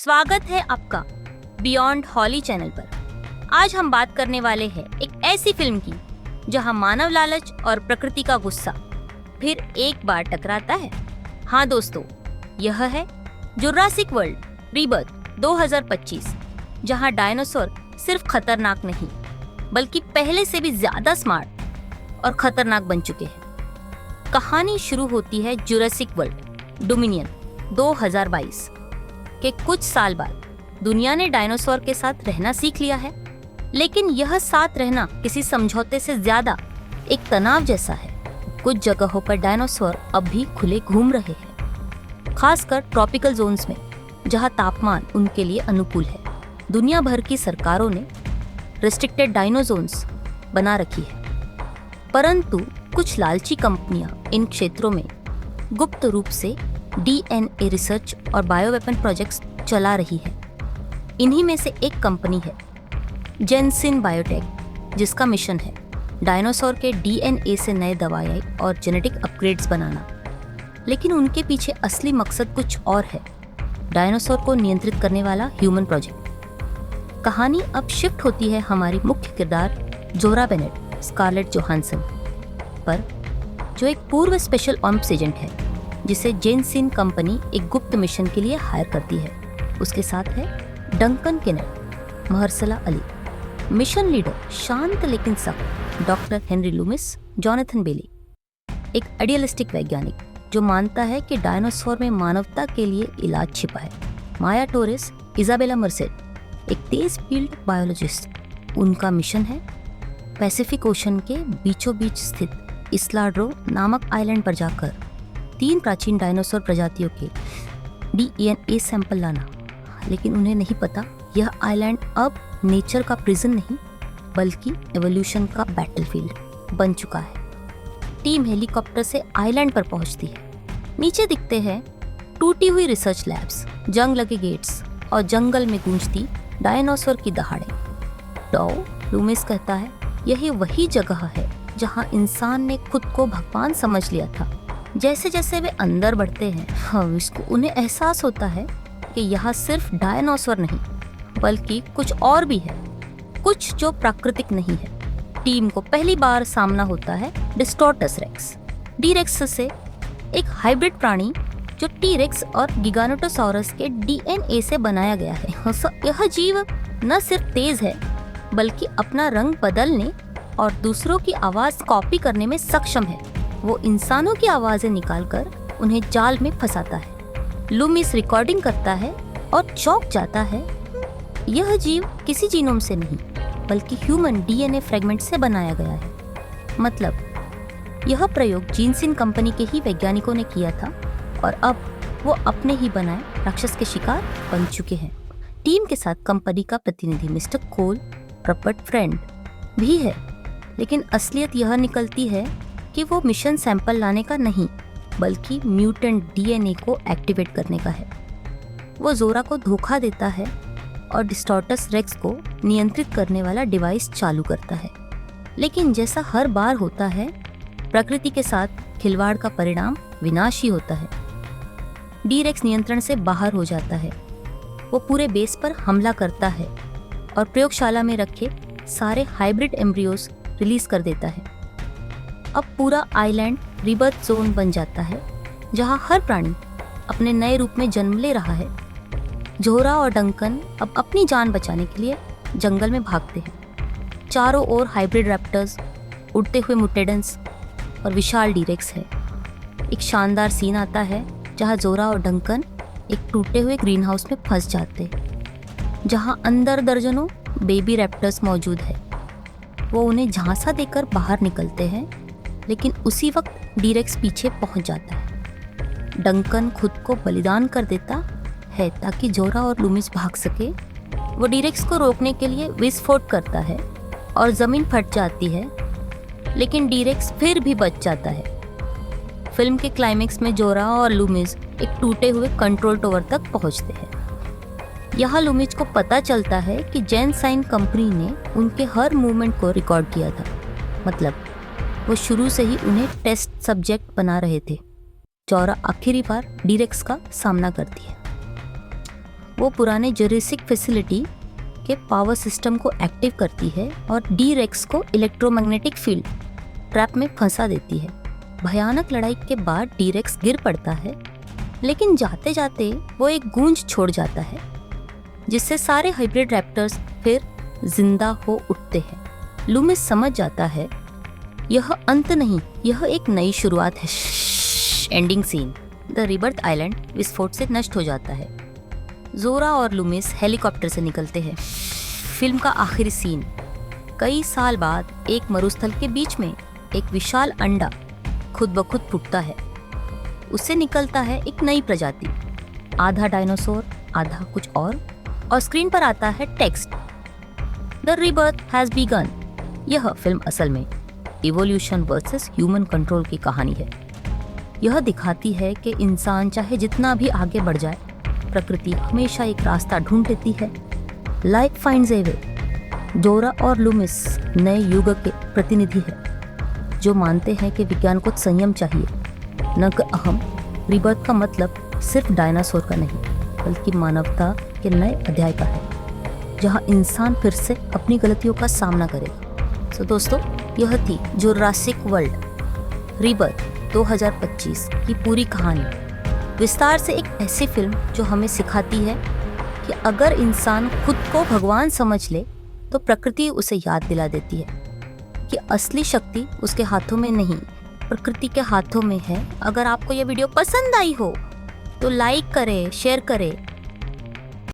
स्वागत है आपका बियॉन्ड हॉली चैनल पर। आज हम बात करने वाले हैं एक ऐसी फिल्म की जहां मानव लालच और प्रकृति का गुस्सा फिर एक बार टकराता है। हाँ दोस्तों, यह है जुरासिक वर्ल्ड रीबर्थ 2025, जहां डायनासोर सिर्फ खतरनाक नहीं बल्कि पहले से भी ज्यादा स्मार्ट और खतरनाक बन चुके हैं। कहानी शुरू होती है जुरासिक वर्ल्ड डोमिनियन 2022 के कुछ साल बाद। दुनिया ने डायनासोर के साथ रहना सीख लिया है, लेकिन यह साथ रहना किसी समझौते से ज्यादा एक तनाव जैसा है। कुछ जगहों पर डायनासोर अब भी खुले घूम रहे हैं, खासकर ट्रॉपिकल जोन्स में जहां तापमान उनके लिए अनुकूल है। दुनिया भर की सरकारों ने रेस्ट्रिक्टेड डायनो जोन्स बना रखी है, परंतु कुछ लालची कंपनियां इन क्षेत्रों में गुप्त रूप से DNA रिसर्च और बायोवेपन प्रोजेक्ट्स चला रही है। इन्हीं में से एक कंपनी है जेनसिन बायोटेक, जिसका मिशन है डायनासोर के DNA से नए दवाएं और जेनेटिक अपग्रेड्स बनाना। लेकिन उनके पीछे असली मकसद कुछ और है, डायनासोर को नियंत्रित करने वाला ह्यूमन प्रोजेक्ट। कहानी अब शिफ्ट होती है हमारी मुख्य किरदार जोरा बेनेट स्कारलेट जोहानसन पर, जो एक पूर्व स्पेशल ऑप्स एजेंट है जिसे जेनसिन कंपनी एक गुप्त मिशन के लिए हायर करती है। उसके साथ है डंकन केनेट, महरसला अली, मिशन लीडर शांत लेकिन सख्त डॉक्टर हेनरी लूमिस, जॉनथन बेली, एक आइडियलिस्टिक वैज्ञानिक जो मानता है कि डायनासोर में मानवता के लिए इलाज छिपा है, माया टोरेस, इजाबेला मर्सेट, एक तेज फील्ड बायोलॉजिस्ट। उनका मिशन है पैसिफिक ओशन के बीचों बीच स्थित इस्लाड्रो नामक आइलैंड पर जाकर 3 प्राचीन डायनासोर प्रजातियों के DNA सैंपल लाना। लेकिन उन्हें नहीं पता, यह आइलैंड अब नेचर का प्रिजन नहीं बल्कि एवोल्यूशन का बैटलफील्ड बन चुका है। टीम हेलीकॉप्टर से आइलैंड पर पहुंचती है। नीचे दिखते हैं टूटी हुई रिसर्च लैब्स, जंग लगे गेट्स और जंगल में गूंजती डायनासोर की दहाड़े। डॉ लूमिस कहता है यही वही जगह है जहां इंसान ने खुद को भगवान समझ लिया था। जैसे जैसे वे अंदर बढ़ते हैं, उन्हें एहसास होता है कि यहाँ सिर्फ डायनासोर नहीं बल्कि कुछ और भी है, कुछ जो प्राकृतिक नहीं है। टीम को पहली बार सामना होता है डिस्टोर्टस रेक्स, डी-रेक्स से एक हाइब्रिड प्राणी जो टी-रेक्स और गिगानोटोसॉरस के DNA से बनाया गया है। यह जीव न सिर्फ तेज है बल्कि अपना रंग बदलने और दूसरों की आवाज कॉपी करने में सक्षम है। वो इंसानों की आवाजें निकालकर उन्हें जाल में फंसाता है। लूमिस रिकॉर्डिंग करता है और चौंक जाता है। यह जीव किसी जीनोम से नहीं बल्कि ह्यूमन DNA फ्रेगमेंट से बनाया गया है। मतलब यह प्रयोग जेनसिन कंपनी के ही वैज्ञानिकों ने किया था और अब वो अपने ही बनाए राक्षस के शिकार बन चुके हैं। टीम के साथ कंपनी का प्रतिनिधि मिस्टर कोल रपर्ट फ्रेंड भी है, लेकिन असलियत यह निकलती है कि वो मिशन सैंपल लाने का नहीं बल्कि म्यूटेंट DNA को एक्टिवेट करने का है। वो जोरा को धोखा देता है और डिस्टोर्टस रेक्स को नियंत्रित करने वाला डिवाइस चालू करता है। लेकिन जैसा हर बार होता है, प्रकृति के साथ खिलवाड़ का परिणाम विनाशी होता है। डी-रेक्स नियंत्रण से बाहर हो जाता है। वो पूरे बेस पर हमला करता है और प्रयोगशाला में रखे सारे हाइब्रिड एम्ब्रियोज रिलीज कर देता है। अब पूरा आइलैंड रिबर्थ जोन बन जाता है, जहां हर प्राणी अपने नए रूप में जन्म ले रहा है। जोरा और डंकन अब अपनी जान बचाने के लिए जंगल में भागते हैं। चारों ओर हाइब्रिड रैप्टर्स, उड़ते हुए मुटेडेंस और विशाल डी-रेक्स है। एक शानदार सीन आता है जहां जोरा और डंकन एक टूटे हुए ग्रीन हाउस में फंस जाते हैं, जहां अंदर दर्जनों बेबी रैप्टर्स मौजूद है। वो उन्हें झांसा देकर बाहर निकलते हैं, लेकिन उसी वक्त डी-रेक्स पीछे पहुंच जाता है। डंकन खुद को बलिदान कर देता है ताकि जोरा और लूमिस भाग सके। वो डी-रेक्स को रोकने के लिए विस्फोट करता है और जमीन फट जाती है, लेकिन डी-रेक्स फिर भी बच जाता है। फिल्म के क्लाइमेक्स में जोरा और लूमिस एक टूटे हुए कंट्रोल टावर तक पहुंचते हैं। यहाँ लूमिस को पता चलता है कि जेनसिन कंपनी ने उनके हर मूवमेंट को रिकॉर्ड किया था। मतलब वो शुरू से ही उन्हें टेस्ट सब्जेक्ट बना रहे थे। जोरा आखिरी बार डी-रेक्स का सामना करती है। वो पुराने जुरासिक फैसिलिटी के पावर सिस्टम को एक्टिव करती है और डी रेक्स को इलेक्ट्रोमैग्नेटिक फील्ड ट्रैप में फंसा देती है। भयानक लड़ाई के बाद डी रेक्स गिर पड़ता है, लेकिन जाते जाते वो एक गूंज छोड़ जाता है जिससे सारे हाइब्रिड रैप्टर्स फिर जिंदा हो उठते हैं। लूमिस समझ जाता है यह अंत नहीं, यह एक नई शुरुआत है। Ending scene. The rebirth island विस्फोट से नष्ट हो जाता है। जोरा और लूमिस हेलीकॉप्टर से निकलते हैं। फिल्म का आखिरी सीन। कई साल बाद एक मरुस्थल के बीच में एक विशाल अंडा खुद ब खुद फूटता है। उससे निकलता है एक नई प्रजाति, आधा डायनासोर आधा कुछ और स्क्रीन पर आता है text, the rebirth has began. यह फिल्म असल में इवोल्यूशन वर्सेस ह्यूमन कंट्रोल की कहानी है। यह दिखाती है कि इंसान चाहे जितना भी आगे बढ़ जाए, प्रकृति हमेशा एक रास्ता ढूंढ लेती है। लाइफ फाइंड्स ए वे। जोरा और लूमिस नए युग के प्रतिनिधि हैं जो मानते हैं कि विज्ञान को संयम चाहिए, न कि अहम। रिबर्थ का मतलब सिर्फ डायनासोर का नहीं, बल्कि मानवता के नए अध्याय का है, जहां इंसान फिर से अपनी गलतियों का सामना करेगा। सो दोस्तों, यह थी जुरासिक वर्ल्ड रिबर्थ 2025 की पूरी कहानी। विस्तार से एक ऐसी फिल्म जो हमें सिखाती है कि अगर इंसान खुद को भगवान समझ ले तो प्रकृति उसे याद दिला देती है कि असली शक्ति उसके हाथों में नहीं, प्रकृति के हाथों में है। अगर आपको यह वीडियो पसंद आई हो तो लाइक करें, शेयर करें